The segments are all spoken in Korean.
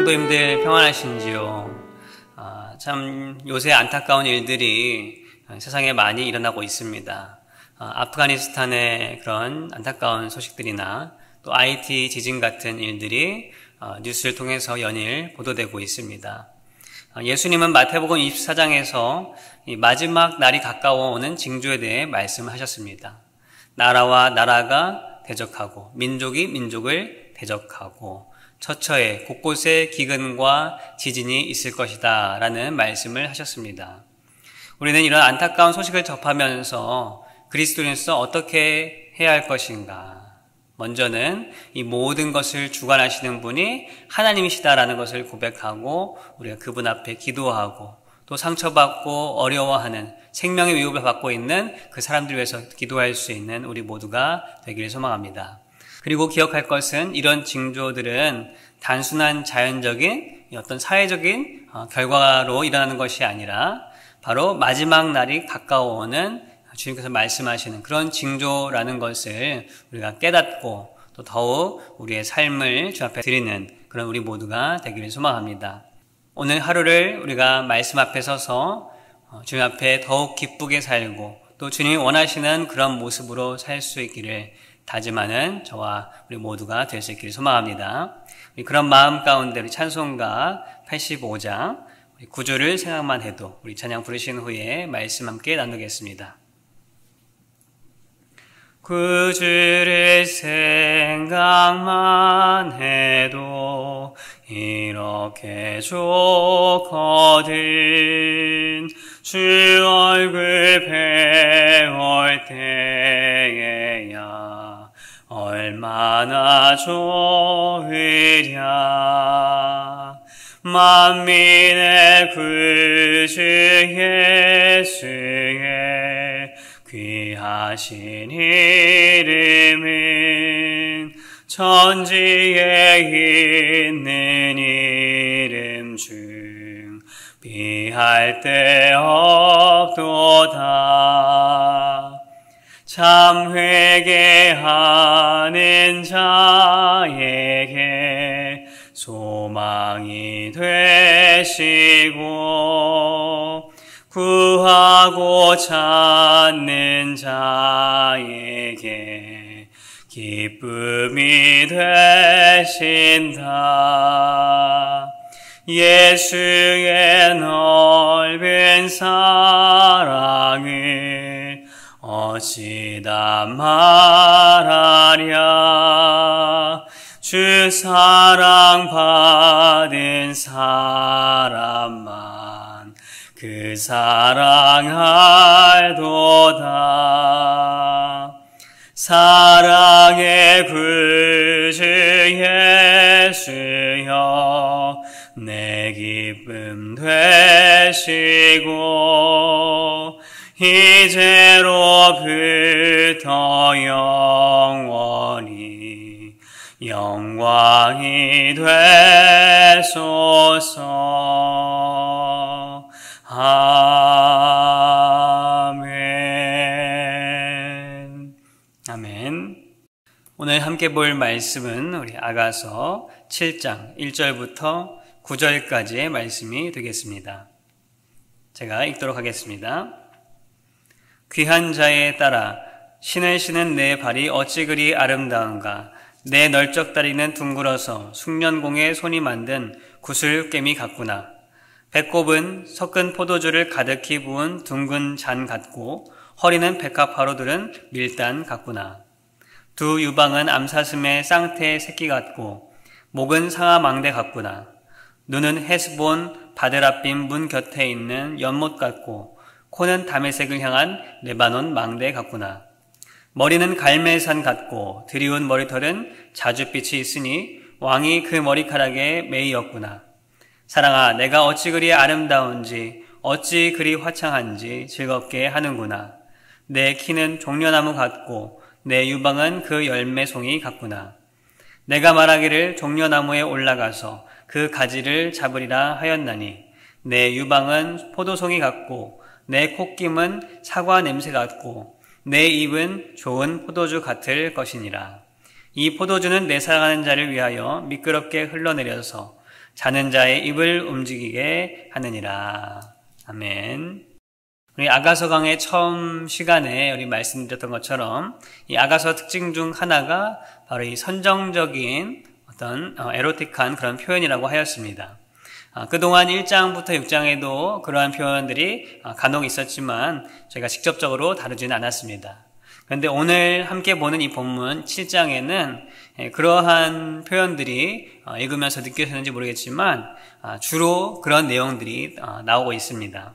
성도님들 평안하신지요? 참 요새 안타까운 일들이 세상에 많이 일어나고 있습니다. 아프가니스탄의 그런 안타까운 소식들이나 또 IT 지진 같은 일들이 뉴스를 통해서 연일 보도되고 있습니다. 예수님은 마태복음 24장에서 이 마지막 날이 가까워 오는 징조에 대해 말씀하셨습니다. 나라와 나라가 대적하고 민족이 민족을 대적하고 처처에 곳곳에 기근과 지진이 있을 것이다 라는 말씀을 하셨습니다. 우리는 이런 안타까운 소식을 접하면서 그리스도인으로서 어떻게 해야 할 것인가? 먼저는 이 모든 것을 주관하시는 분이 하나님이시다라는 것을 고백하고 우리가 그분 앞에 기도하고 또 상처받고 어려워하는 생명의 위협을 받고 있는 그 사람들 위해서 기도할 수 있는 우리 모두가 되기를 소망합니다. 그리고 기억할 것은 이런 징조들은 단순한 자연적인 어떤 사회적인 결과로 일어나는 것이 아니라 바로 마지막 날이 가까워오는 주님께서 말씀하시는 그런 징조라는 것을 우리가 깨닫고 또 더욱 우리의 삶을 주 앞에 드리는 그런 우리 모두가 되기를 소망합니다. 오늘 하루를 우리가 말씀 앞에 서서 주님 앞에 더욱 기쁘게 살고 또 주님이 원하시는 그런 모습으로 살 수 있기를 다짐하는 저와 우리 모두가 될 수 있기를 소망합니다. 그런 마음 가운데 우리 찬송가 85장 9절을 생각만 해도 우리 찬양 부르신 후에 말씀 함께 나누겠습니다. 9절을 생각만 해도 이렇게 좋거든 주 얼굴 배울 때에야 얼마나 좋으랴. 만민의 구주 예수의 귀하신 이름은 천지에 있는 이름 중 비할 데 없도다. 참 회개하는 자에게 소망이 되시고 구하고 찾는 자에게 기쁨이 되신다. 예수의 넓은 사랑을 어찌다 말하랴. 주 사랑 받은 사람만 그 사랑 알도다. 사랑의 구주 예수여 내 기쁨 되시고 이제로부터 영원히 영광이 되소서. 아멘. 아멘. 오늘 함께 볼 말씀은 우리 아가서 7장 1절부터 9절까지의 말씀이 되겠습니다. 제가 읽도록 하겠습니다. 귀한 자에 따라 신을 신은 내 발이 어찌 그리 아름다운가. 내 널쩍 다리는 둥글어서 숙련공의 손이 만든 구슬깨미 같구나. 배꼽은 섞은 포도주를 가득히 부은 둥근 잔 같고 허리는 백합화로 들은 밀단 같구나. 두 유방은 암사슴의 쌍태 새끼 같고 목은 상아 망대 같구나. 눈은 헤스본 바데라빔 문 곁에 있는 연못 같고 코는 다메섹을 향한 레바논 망대 같구나. 머리는 갈멜산 같고 드리운 머리털은 자줏빛이 있으니 왕이 그 머리카락에 매이었구나. 사랑아, 내가 어찌 그리 아름다운지 어찌 그리 화창한지 즐겁게 하는구나. 내 키는 종려나무 같고 내 유방은 그 열매송이 같구나. 내가 말하기를 종려나무에 올라가서 그 가지를 잡으리라 하였나니 내 유방은 포도송이 같고 내 콧김은 사과 냄새 같고 내 입은 좋은 포도주 같을 것이니라. 이 포도주는 내 사랑하는 자를 위하여 미끄럽게 흘러내려서 자는 자의 입을 움직이게 하느니라. 아멘. 우리 아가서 강의 처음 시간에 우리 말씀드렸던 것처럼 이 아가서 특징 중 하나가 바로 이 선정적인 어떤 에로틱한 그런 표현이라고 하였습니다. 그동안 1장부터 6장에도 그러한 표현들이 간혹 있었지만 저희가 직접적으로 다루지는 않았습니다. 그런데 오늘 함께 보는 이 본문 7장에는 그러한 표현들이 읽으면서 느껴졌는지 모르겠지만 주로 그런 내용들이 나오고 있습니다.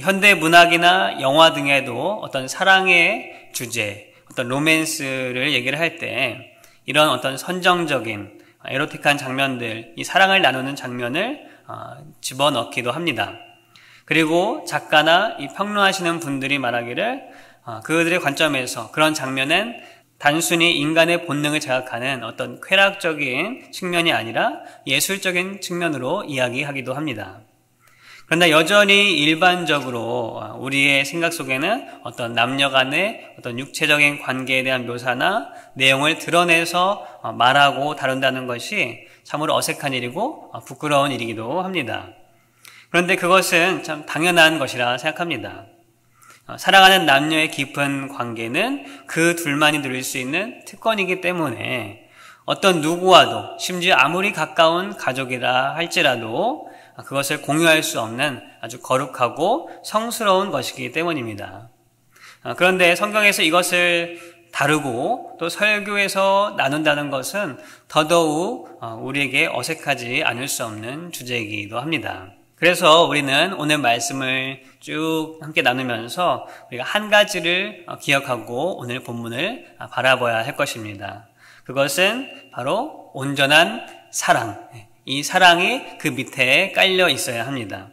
현대 문학이나 영화 등에도 어떤 사랑의 주제, 어떤 로맨스를 얘기를 할 때 이런 어떤 선정적인 에로틱한 장면들, 이 사랑을 나누는 장면을 집어넣기도 합니다. 그리고 작가나 이 평론하시는 분들이 말하기를 그들의 관점에서 그런 장면은 단순히 인간의 본능을 자극하는 어떤 쾌락적인 측면이 아니라 예술적인 측면으로 이야기하기도 합니다. 그러나 여전히 일반적으로 우리의 생각 속에는 어떤 남녀 간의 어떤 육체적인 관계에 대한 묘사나 내용을 드러내서 말하고 다룬다는 것이 참으로 어색한 일이고 부끄러운 일이기도 합니다. 그런데 그것은 참 당연한 것이라 생각합니다. 사랑하는 남녀의 깊은 관계는 그 둘만이 누릴 수 있는 특권이기 때문에 어떤 누구와도 심지어 아무리 가까운 가족이라 할지라도 그것을 공유할 수 없는 아주 거룩하고 성스러운 것이기 때문입니다. 그런데 성경에서 이것을 다루고 또 설교에서 나눈다는 것은 더더욱 우리에게 어색하지 않을 수 없는 주제이기도 합니다. 그래서 우리는 오늘 말씀을 쭉 함께 나누면서 우리가 한 가지를 기억하고 오늘 본문을 바라봐야 할 것입니다. 그것은 바로 온전한 사랑. 이 사랑이 그 밑에 깔려 있어야 합니다.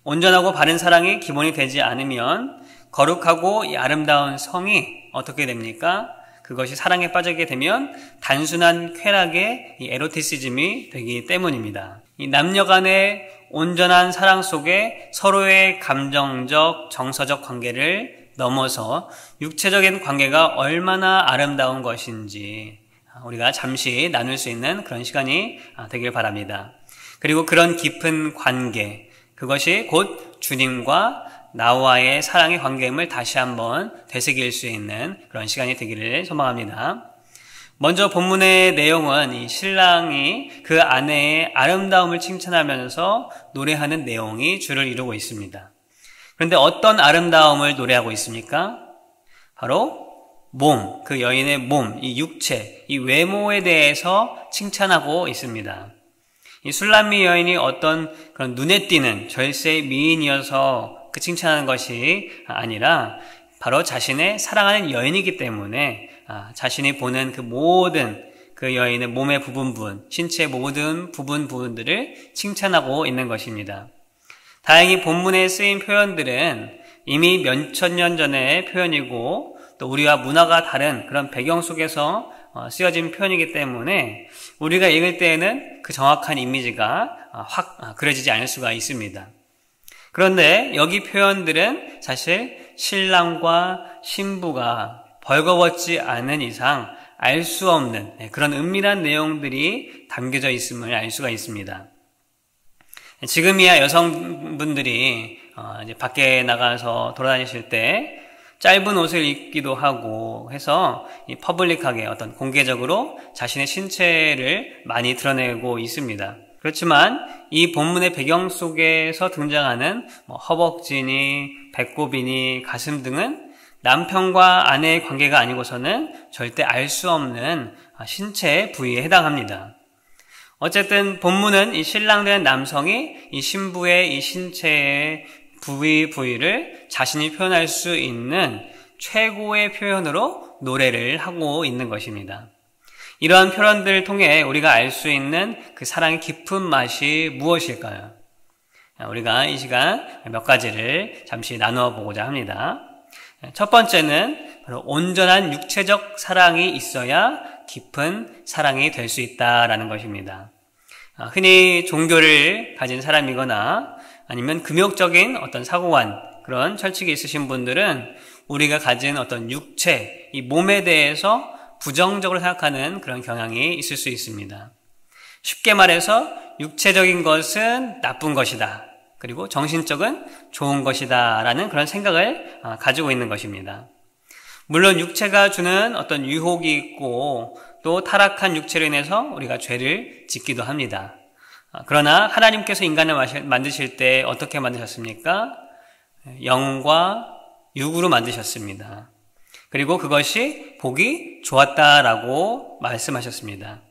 온전하고 바른 사랑이 기본이 되지 않으면 거룩하고 이 아름다운 성이 어떻게 됩니까? 그것이 사랑에 빠지게 되면 단순한 쾌락의 이 에로티시즘이 되기 때문입니다. 이 남녀 간의 온전한 사랑 속에 서로의 감정적, 정서적 관계를 넘어서 육체적인 관계가 얼마나 아름다운 것인지 우리가 잠시 나눌 수 있는 그런 시간이 되길 바랍니다. 그리고 그런 깊은 관계, 그것이 곧 주님과 나와의 사랑의 관계임을 다시 한번 되새길 수 있는 그런 시간이 되기를 소망합니다. 먼저 본문의 내용은 이 신랑이 그 아내의 아름다움을 칭찬하면서 노래하는 내용이 주를 이루고 있습니다. 그런데 어떤 아름다움을 노래하고 있습니까? 바로 몸, 그 여인의 몸, 이 육체, 이 외모에 대해서 칭찬하고 있습니다. 이 술람미 여인이 어떤 그런 눈에 띄는 절세 미인이어서 그 칭찬하는 것이 아니라 바로 자신의 사랑하는 여인이기 때문에 자신이 보는 그 모든 그 여인의 몸의 부분, 신체의 모든 부분들을 칭찬하고 있는 것입니다. 다행히 본문에 쓰인 표현들은 이미 몇천 년 전의 표현이고 또 우리와 문화가 다른 그런 배경 속에서 쓰여진 표현이기 때문에 우리가 읽을 때에는 그 정확한 이미지가 확 그려지지 않을 수가 있습니다. 그런데 여기 표현들은 사실 신랑과 신부가 벌거벗지 않은 이상 알 수 없는 그런 은밀한 내용들이 담겨져 있음을 알 수가 있습니다. 지금이야 여성분들이 이제 밖에 나가서 돌아다니실 때 짧은 옷을 입기도 하고 해서 퍼블릭하게 어떤 공개적으로 자신의 신체를 많이 드러내고 있습니다. 그렇지만 이 본문의 배경 속에서 등장하는 허벅지니 배꼽이니 가슴 등은 남편과 아내의 관계가 아니고서는 절대 알 수 없는 신체 부위에 해당합니다. 어쨌든 본문은 이 신랑 된 남성이 이 신부의 이 신체의 부위를 자신이 표현할 수 있는 최고의 표현으로 노래를 하고 있는 것입니다. 이러한 표현들을 통해 우리가 알 수 있는 그 사랑의 깊은 맛이 무엇일까요? 우리가 이 시간 몇 가지를 잠시 나누어 보고자 합니다. 첫 번째는 바로 온전한 육체적 사랑이 있어야 깊은 사랑이 될 수 있다라는 것입니다. 흔히 종교를 가진 사람이거나 아니면 금욕적인 어떤 사고관, 그런 철칙이 있으신 분들은 우리가 가진 어떤 육체, 이 몸에 대해서 부정적으로 생각하는 그런 경향이 있을 수 있습니다. 쉽게 말해서 육체적인 것은 나쁜 것이다. 그리고 정신적은 좋은 것이다. 라는 그런 생각을 가지고 있는 것입니다. 물론 육체가 주는 어떤 유혹이 있고 또 타락한 육체로 인해서 우리가 죄를 짓기도 합니다. 그러나 하나님께서 인간을 만드실 때 어떻게 만드셨습니까? 영과 육으로 만드셨습니다. 그리고 그것이 보기 좋았다라고 말씀하셨습니다.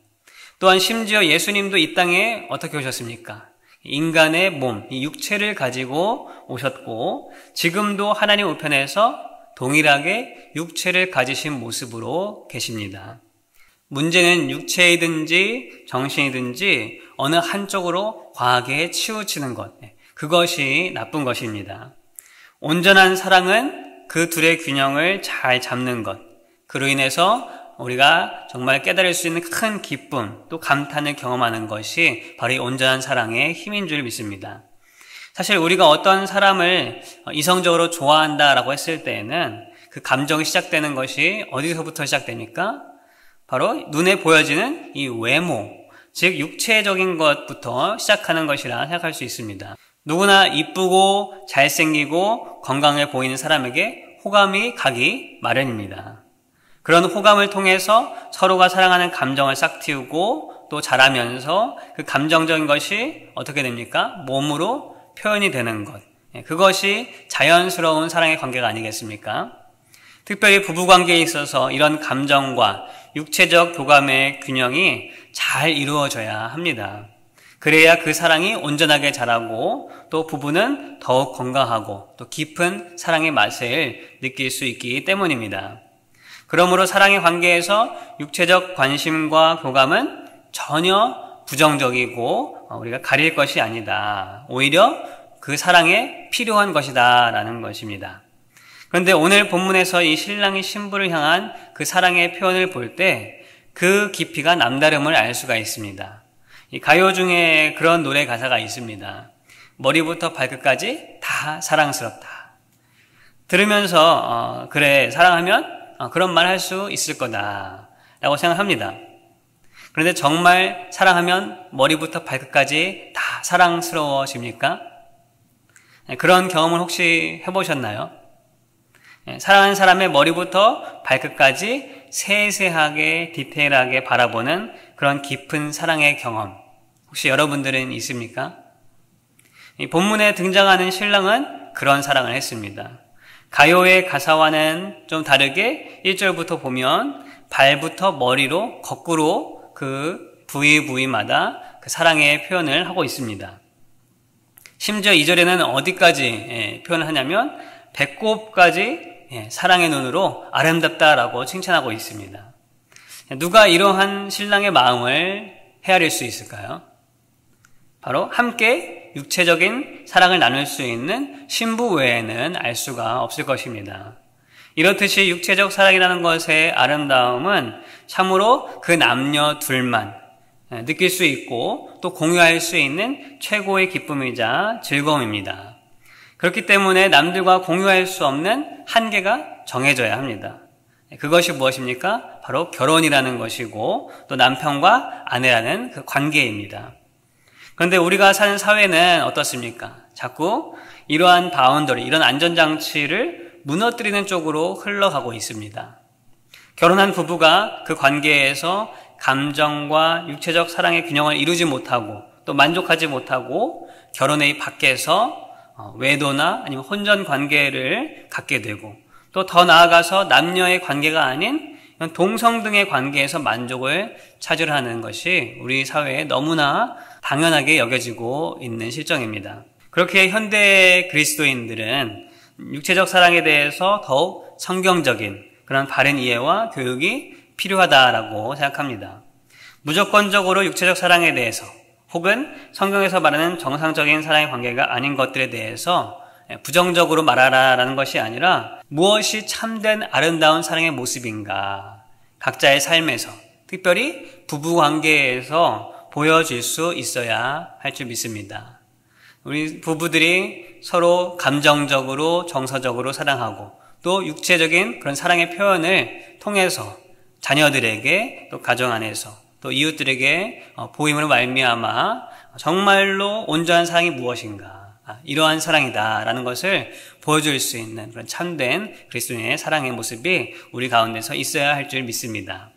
또한 심지어 예수님도 이 땅에 어떻게 오셨습니까? 인간의 몸, 이 육체를 가지고 오셨고 지금도 하나님 우편에서 동일하게 육체를 가지신 모습으로 계십니다. 문제는 육체이든지 정신이든지 어느 한쪽으로 과하게 치우치는 것, 그것이 나쁜 것입니다. 온전한 사랑은 그 둘의 균형을 잘 잡는 것, 그로 인해서 우리가 정말 깨달을 수 있는 큰 기쁨, 또 감탄을 경험하는 것이 바로 이 온전한 사랑의 힘인 줄 믿습니다. 사실 우리가 어떤 사람을 이성적으로 좋아한다라고 했을 때에는 그 감정이 시작되는 것이 어디서부터 시작됩니까? 바로 눈에 보여지는 이 외모, 즉 육체적인 것부터 시작하는 것이라 생각할 수 있습니다. 누구나 이쁘고 잘생기고 건강해 보이는 사람에게 호감이 가기 마련입니다. 그런 호감을 통해서 서로가 사랑하는 감정을 싹 틔우고 또 자라면서 그 감정적인 것이 어떻게 됩니까? 몸으로 표현이 되는 것. 그것이 자연스러운 사랑의 관계가 아니겠습니까? 특별히 부부관계에 있어서 이런 감정과 육체적 교감의 균형이 잘 이루어져야 합니다. 그래야 그 사랑이 온전하게 자라고 또 부부는 더욱 건강하고 또 깊은 사랑의 맛을 느낄 수 있기 때문입니다. 그러므로 사랑의 관계에서 육체적 관심과 교감은 전혀 부정적이고 우리가 가릴 것이 아니다. 오히려 그 사랑에 필요한 것이다 라는 것입니다. 그런데 오늘 본문에서 이 신랑이 신부를 향한 그 사랑의 표현을 볼 때 그 깊이가 남다름을 알 수가 있습니다. 이 가요 중에 그런 노래 가사가 있습니다. 머리부터 발끝까지 다 사랑스럽다. 들으면서 그래 사랑하면 그런 말 할 수 있을 거다 라고 생각합니다. 그런데 정말 사랑하면 머리부터 발끝까지 다 사랑스러워집니까? 그런 경험을 혹시 해보셨나요? 사랑하는 사람의 머리부터 발끝까지 세세하게 디테일하게 바라보는 그런 깊은 사랑의 경험 혹시 여러분들은 있습니까? 이 본문에 등장하는 신랑은 그런 사랑을 했습니다. 가요의 가사와는 좀 다르게 1절부터 보면 발부터 머리로 거꾸로 그 부위마다 그 사랑의 표현을 하고 있습니다. 심지어 2절에는 어디까지 표현을 하냐면 배꼽까지 사랑의 눈으로 아름답다라고 칭찬하고 있습니다. 누가 이러한 신랑의 마음을 헤아릴 수 있을까요? 바로 함께 육체적인 사랑을 나눌 수 있는 신부 외에는 알 수가 없을 것입니다. 이렇듯이 육체적 사랑이라는 것의 아름다움은 참으로 그 남녀 둘만 느낄 수 있고 또 공유할 수 있는 최고의 기쁨이자 즐거움입니다. 그렇기 때문에 남들과 공유할 수 없는 한계가 정해져야 합니다. 그것이 무엇입니까? 바로 결혼이라는 것이고 또 남편과 아내라는 그 관계입니다. 그런데 우리가 사는 사회는 어떻습니까? 자꾸 이러한 바운더리, 이런 안전장치를 무너뜨리는 쪽으로 흘러가고 있습니다. 결혼한 부부가 그 관계에서 감정과 육체적 사랑의 균형을 이루지 못하고 또 만족하지 못하고 결혼의 밖에서 외도나 아니면 혼전 관계를 갖게 되고 또 더 나아가서 남녀의 관계가 아닌 동성 등의 관계에서 만족을 찾으려 하는 것이 우리 사회에 너무나 당연하게 여겨지고 있는 실정입니다. 그렇게 현대 그리스도인들은 육체적 사랑에 대해서 더욱 성경적인 그런 바른 이해와 교육이 필요하다라고 생각합니다. 무조건적으로 육체적 사랑에 대해서 혹은 성경에서 말하는 정상적인 사랑의 관계가 아닌 것들에 대해서 부정적으로 말하라라는 것이 아니라 무엇이 참된 아름다운 사랑의 모습인가 각자의 삶에서 특별히 부부관계에서 보여질 수 있어야 할 줄 믿습니다. 우리 부부들이 서로 감정적으로 정서적으로 사랑하고 또 육체적인 그런 사랑의 표현을 통해서 자녀들에게 또 가정 안에서 또 이웃들에게 보임으로 말미암아 정말로 온전한 사랑이 무엇인가, 이러한 사랑이다라는 것을 보여줄 수 있는 그런 참된 그리스도인의 사랑의 모습이 우리 가운데서 있어야 할 줄 믿습니다.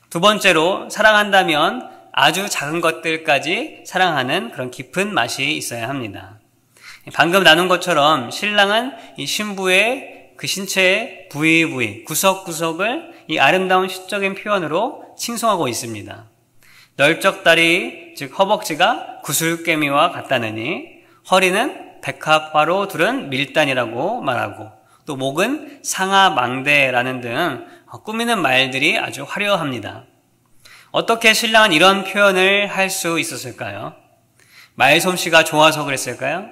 두 번째로, 사랑한다면 아주 작은 것들까지 사랑하는 그런 깊은 맛이 있어야 합니다. 방금 나눈 것처럼 신랑은 이 신부의 그 신체의 부위 구석구석을 이 아름다운 시적인 표현으로 칭송하고 있습니다. 널쩍다리 즉 허벅지가 구슬깨미와 같다느니 허리는 백합화로 두른 밀단이라고 말하고 또 목은 상아망대라는 등 꾸미는 말들이 아주 화려합니다. 어떻게 신랑은 이런 표현을 할 수 있었을까요? 말솜씨가 좋아서 그랬을까요?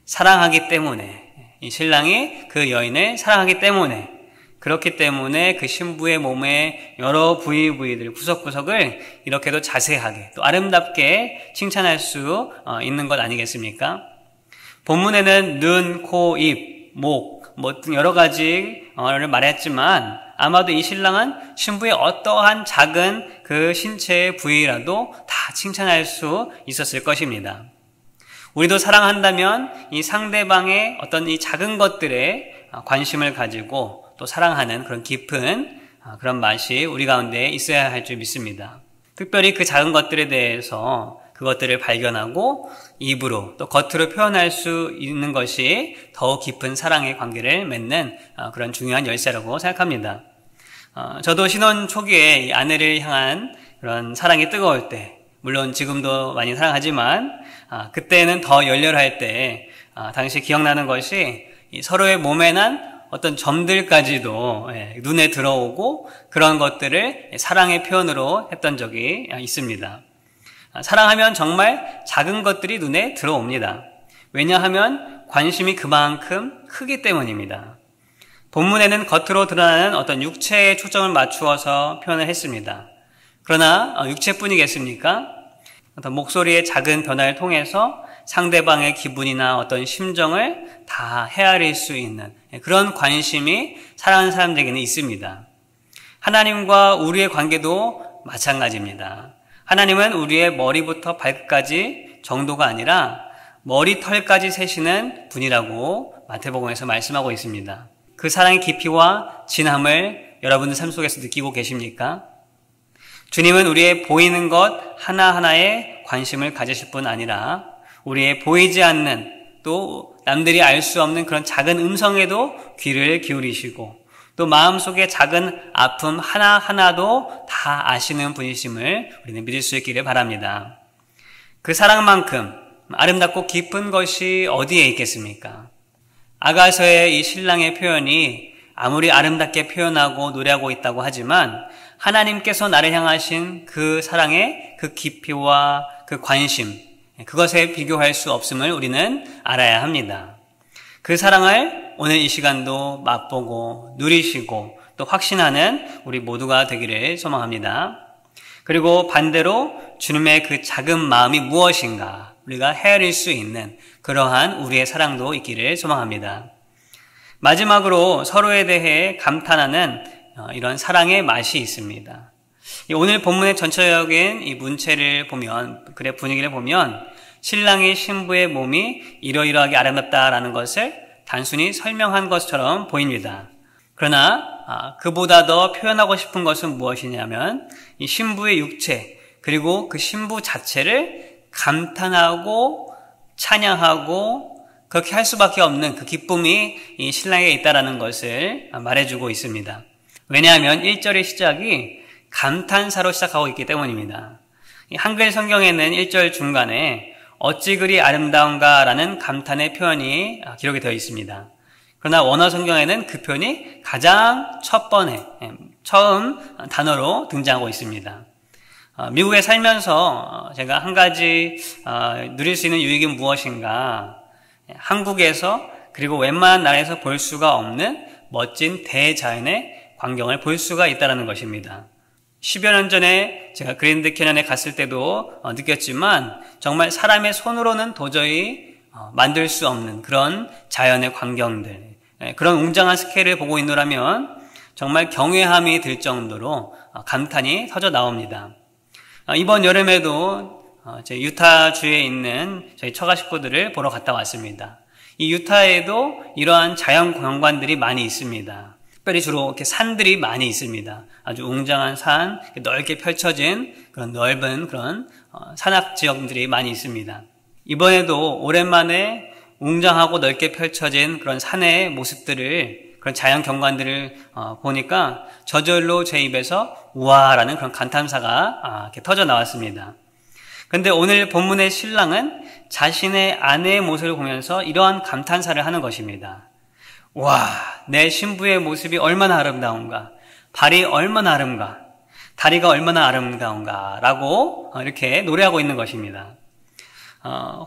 사랑하기 때문에, 이 신랑이 그 여인을 사랑하기 때문에, 그렇기 때문에 그 신부의 몸의 여러 부위들, 구석구석을 이렇게도 자세하게 또 아름답게 칭찬할 수 있는 것 아니겠습니까? 본문에는 눈, 코, 입, 목 등 여러 가지를 말했지만 아마도 이 신랑은 신부의 어떠한 작은 그 신체의 부위라도 다 칭찬할 수 있었을 것입니다. 우리도 사랑한다면 이 상대방의 어떤 이 작은 것들에 관심을 가지고 또 사랑하는 그런 깊은 그런 맛이 우리 가운데 있어야 할 줄 믿습니다. 특별히 그 작은 것들에 대해서 그것들을 발견하고 입으로 또 겉으로 표현할 수 있는 것이 더욱 깊은 사랑의 관계를 맺는 그런 중요한 열쇠라고 생각합니다. 저도 신혼 초기에 이 아내를 향한 그런 사랑이 뜨거울 때, 물론 지금도 많이 사랑하지만 그때는 더 열렬할 때 당시 기억나는 것이 서로의 몸에 난 어떤 점들까지도 눈에 들어오고 그런 것들을 사랑의 표현으로 했던 적이 있습니다. 사랑하면 정말 작은 것들이 눈에 들어옵니다. 왜냐하면 관심이 그만큼 크기 때문입니다. 본문에는 겉으로 드러나는 어떤 육체에 초점을 맞추어서 표현을 했습니다. 그러나 육체뿐이겠습니까? 어떤 목소리의 작은 변화를 통해서 상대방의 기분이나 어떤 심정을 다 헤아릴 수 있는 그런 관심이 사랑하는 사람들에게는 있습니다. 하나님과 우리의 관계도 마찬가지입니다. 하나님은 우리의 머리부터 발끝까지 정도가 아니라 머리털까지 세시는 분이라고 마태복음에서 말씀하고 있습니다. 그 사랑의 깊이와 진함을 여러분들 삶 속에서 느끼고 계십니까? 주님은 우리의 보이는 것 하나하나에 관심을 가지실 뿐 아니라 우리의 보이지 않는 또 남들이 알 수 없는 그런 작은 음성에도 귀를 기울이시고 또 마음속의 작은 아픔 하나하나도 다 아시는 분이심을 우리는 믿을 수 있기를 바랍니다. 그 사랑만큼 아름답고 깊은 것이 어디에 있겠습니까? 아가서의 이 신랑의 표현이 아무리 아름답게 표현하고 노래하고 있다고 하지만 하나님께서 나를 향하신 그 사랑의 그 깊이와 그 관심, 그것에 비교할 수 없음을 우리는 알아야 합니다. 그 사랑을 오늘 이 시간도 맛보고 누리시고 또 확신하는 우리 모두가 되기를 소망합니다. 그리고 반대로 주님의 그 작은 마음이 무엇인가 우리가 헤아릴 수 있는 그러한 우리의 사랑도 있기를 소망합니다. 마지막으로 서로에 대해 감탄하는 이런 사랑의 맛이 있습니다. 오늘 본문의 전체적인 이 문체를 보면, 글의 분위기를 보면 신랑이 신부의 몸이 이러이러하게 아름답다라는 것을 단순히 설명한 것처럼 보입니다. 그러나 그보다 더 표현하고 싶은 것은 무엇이냐면 이 신부의 육체 그리고 그 신부 자체를 감탄하고 찬양하고 그렇게 할 수밖에 없는 그 기쁨이 이 신랑에게 있다는 것을 말해주고 있습니다. 왜냐하면 1절의 시작이 감탄사로 시작하고 있기 때문입니다. 한글 성경에는 1절 중간에 어찌 그리 아름다운가 라는 감탄의 표현이 기록이 되어 있습니다. 그러나 원어 성경에는 그 표현이 가장 처음 단어로 등장하고 있습니다. 미국에 살면서 제가 한 가지 누릴 수 있는 유익이 무엇인가, 한국에서 그리고 웬만한 나라에서 볼 수가 없는 멋진 대자연의 광경을 볼 수가 있다는 것입니다. 10여 년 전에 제가 그랜드 캐년에 갔을 때도 느꼈지만 정말 사람의 손으로는 도저히 만들 수 없는 그런 자연의 광경들, 그런 웅장한 스케일을 보고 있노라면 정말 경외함이 들 정도로 감탄이 터져 나옵니다. 이번 여름에도 제 유타주에 있는 저희 처가 식구들을 보러 갔다 왔습니다. 이 유타에도 이러한 자연 경관들이 많이 있습니다. 특별히 주로 이렇게 산들이 많이 있습니다. 아주 웅장한 산, 넓게 펼쳐진 그런 넓은 그런 산악 지역들이 많이 있습니다. 이번에도 오랜만에 웅장하고 넓게 펼쳐진 그런 산의 모습들을, 그런 자연 경관들을 보니까 저절로 제 입에서 우와라는 그런 감탄사가 이렇게 터져 나왔습니다. 그런데 오늘 본문의 신랑은 자신의 아내의 모습을 보면서 이러한 감탄사를 하는 것입니다. 와, 내 신부의 모습이 얼마나 아름다운가, 발이 얼마나 아름가, 다리가 얼마나 아름다운가 라고 이렇게 노래하고 있는 것입니다.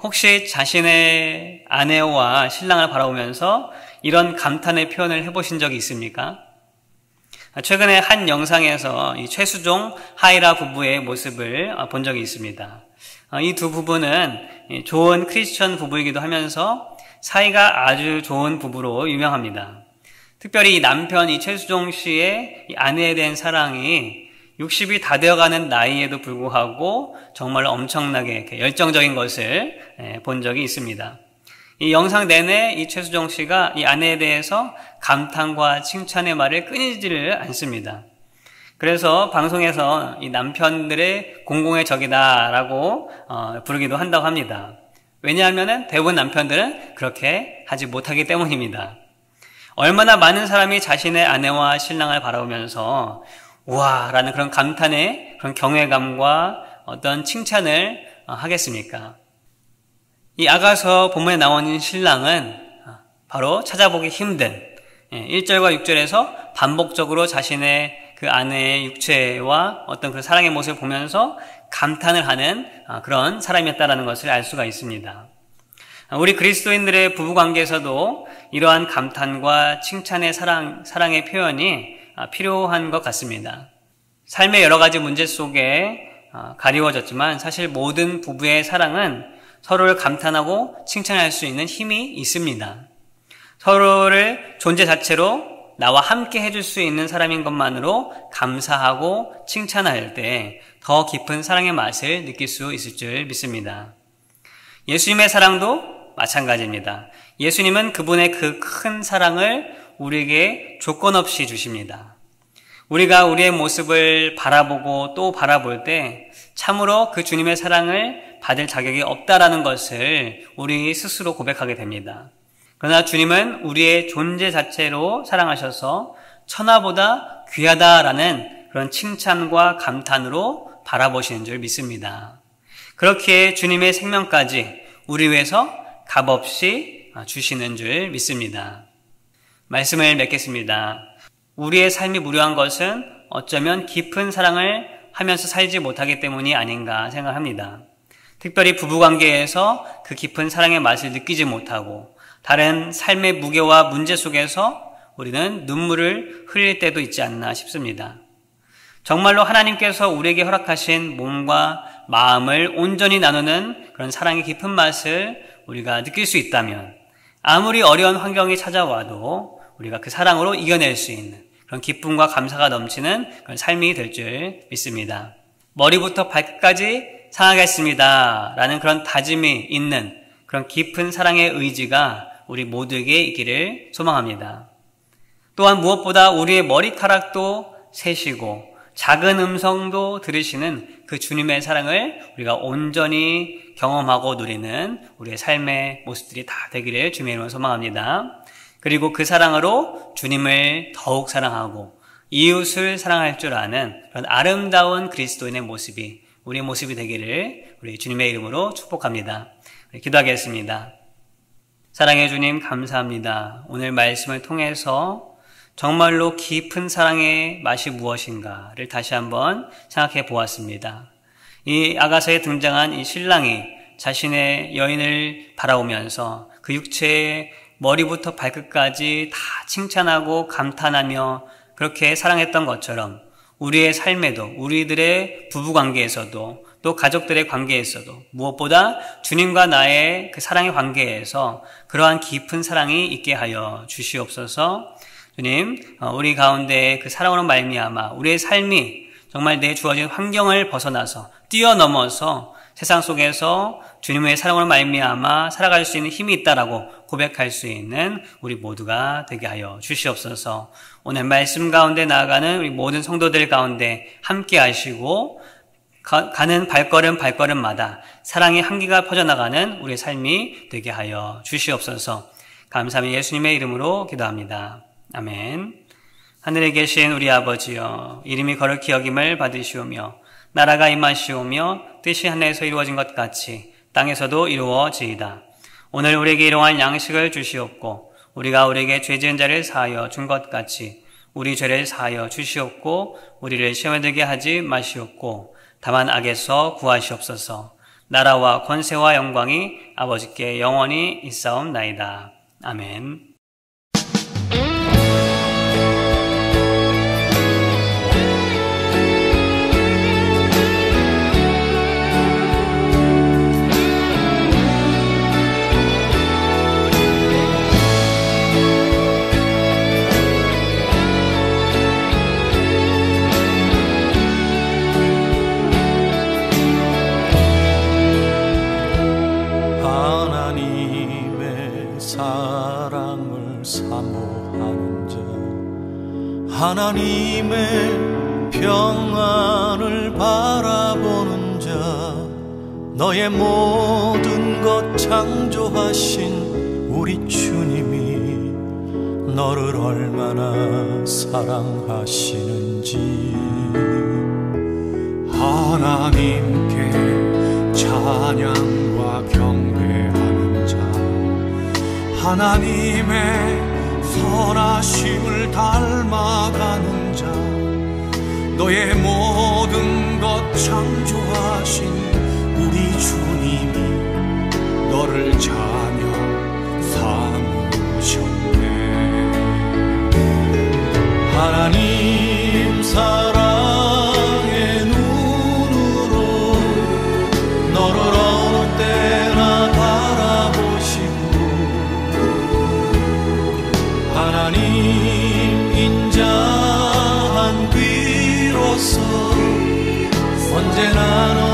혹시 자신의 아내와 신랑을 바라보면서 이런 감탄의 표현을 해보신 적이 있습니까? 최근에 한 영상에서 이 최수종, 하이라 부부의 모습을 본 적이 있습니다. 이 두 부부는 좋은 크리스천 부부이기도 하면서 사이가 아주 좋은 부부로 유명합니다. 특별히 이 남편 이 최수종 씨의 이 아내에 대한 사랑이 60이 다 되어가는 나이에도 불구하고 정말 엄청나게 열정적인 것을 본 적이 있습니다. 이 영상 내내 이 최수종 씨가 이 아내에 대해서 감탄과 칭찬의 말을 끊이지를 않습니다. 그래서 방송에서 이 남편들의 공공의 적이다라고 부르기도 한다고 합니다. 왜냐하면 대부분 남편들은 그렇게 하지 못하기 때문입니다. 얼마나 많은 사람이 자신의 아내와 신랑을 바라보면서 우와 라는 그런 감탄의 그런 경외감과 어떤 칭찬을 하겠습니까? 이 아가서 본문에 나오는 신랑은 바로 찾아보기 힘든 1절과 6절에서 반복적으로 자신의 그 아내의 육체와 어떤 그 사랑의 모습을 보면서 감탄을 하는 그런 사람이었다는 것을 알 수가 있습니다. 우리 그리스도인들의 부부관계에서도 이러한 감탄과 칭찬의 사랑의 표현이 필요한 것 같습니다. 삶의 여러 가지 문제 속에 가리워졌지만 사실 모든 부부의 사랑은 서로를 감탄하고 칭찬할 수 있는 힘이 있습니다. 서로를 존재 자체로 나와 함께 해줄 수 있는 사람인 것만으로 감사하고 칭찬할 때 더 깊은 사랑의 맛을 느낄 수 있을 줄 믿습니다. 예수님의 사랑도 마찬가지입니다. 예수님은 그분의 그 큰 사랑을 우리에게 조건 없이 주십니다. 우리가 우리의 모습을 바라보고 또 바라볼 때 참으로 그 주님의 사랑을 받을 자격이 없다라는 것을 우리 스스로 고백하게 됩니다. 그러나 주님은 우리의 존재 자체로 사랑하셔서 천하보다 귀하다라는 그런 칭찬과 감탄으로 바라보시는 줄 믿습니다. 그렇게 주님의 생명까지 우리 위해서 값없이 주시는 줄 믿습니다. 말씀을 맺겠습니다. 우리의 삶이 무료한 것은 어쩌면 깊은 사랑을 하면서 살지 못하기 때문이 아닌가 생각합니다. 특별히 부부관계에서 그 깊은 사랑의 맛을 느끼지 못하고 다른 삶의 무게와 문제 속에서 우리는 눈물을 흘릴 때도 있지 않나 싶습니다. 정말로 하나님께서 우리에게 허락하신 몸과 마음을 온전히 나누는 그런 사랑의 깊은 맛을 우리가 느낄 수 있다면 아무리 어려운 환경이 찾아와도 우리가 그 사랑으로 이겨낼 수 있는 그런 기쁨과 감사가 넘치는 그런 삶이 될 줄 믿습니다. 머리부터 발끝까지 사랑하겠습니다 라는 그런 다짐이 있는 그런 깊은 사랑의 의지가 우리 모두에게 있기를 소망합니다. 또한 무엇보다 우리의 머리카락도 세시고 작은 음성도 들으시는 그 주님의 사랑을 우리가 온전히 경험하고 누리는 우리의 삶의 모습들이 다 되기를 주님의 이름으로 소망합니다. 그리고 그 사랑으로 주님을 더욱 사랑하고 이웃을 사랑할 줄 아는 그런 아름다운 그리스도인의 모습이 우리의 모습이 되기를 우리 주님의 이름으로 축복합니다. 기도하겠습니다. 사랑해 주님 감사합니다. 오늘 말씀을 통해서 정말로 깊은 사랑의 맛이 무엇인가를 다시 한번 생각해 보았습니다. 이 아가서에 등장한 이 신랑이 자신의 여인을 바라보면서 그 육체의 머리부터 발끝까지 다 칭찬하고 감탄하며 그렇게 사랑했던 것처럼 우리의 삶에도 우리들의 부부관계에서도 또 가족들의 관계에서도 무엇보다 주님과 나의 그 사랑의 관계에서 그러한 깊은 사랑이 있게 하여 주시옵소서. 주님, 우리 가운데 그 사랑으로 말미암아 우리의 삶이 정말 내 주어진 환경을 벗어나서 뛰어넘어서 세상 속에서 주님의 사랑으로 말미암아 살아갈 수 있는 힘이 있다라고 고백할 수 있는 우리 모두가 되게 하여 주시옵소서. 오늘 말씀 가운데 나아가는 우리 모든 성도들 가운데 함께 하시고 가는 발걸음마다 사랑의 향기가 퍼져나가는 우리의 삶이 되게 하여 주시옵소서. 감사하며 예수님의 이름으로 기도합니다. 아멘. 하늘에 계신 우리 아버지여, 이름이 거룩히 여김을 받으시오며 나라가 임하시오며 뜻이 하늘에서 이루어진 것 같이 땅에서도 이루어지이다. 오늘 우리에게 일용할 양식을 주시옵고 우리가 우리에게 죄 지은 자를 사하여 준 것 같이 우리 죄를 사하여 주시옵고 우리를 시험에 들게 하지 마시옵고 다만 악에서 구하시옵소서. 나라와 권세와 영광이 아버지께 영원히 있사옵나이다. 아멘. 사랑을 사모하는 자, 하나님의 평안을 바라보는 자, 너의 모든 것 창조하신 우리 주님이 너를 얼마나 사랑하시는지. 하나님께 찬양과 경배하는 자, 하나님의 선하심을 닮아가는 자, 너의 모든 것 창조하신 우리 주님이 너를 자녀 삼으셨네. 하나님 사랑의 눈으로 너를 어느 때나 하나님 인자한 귀로서 언제나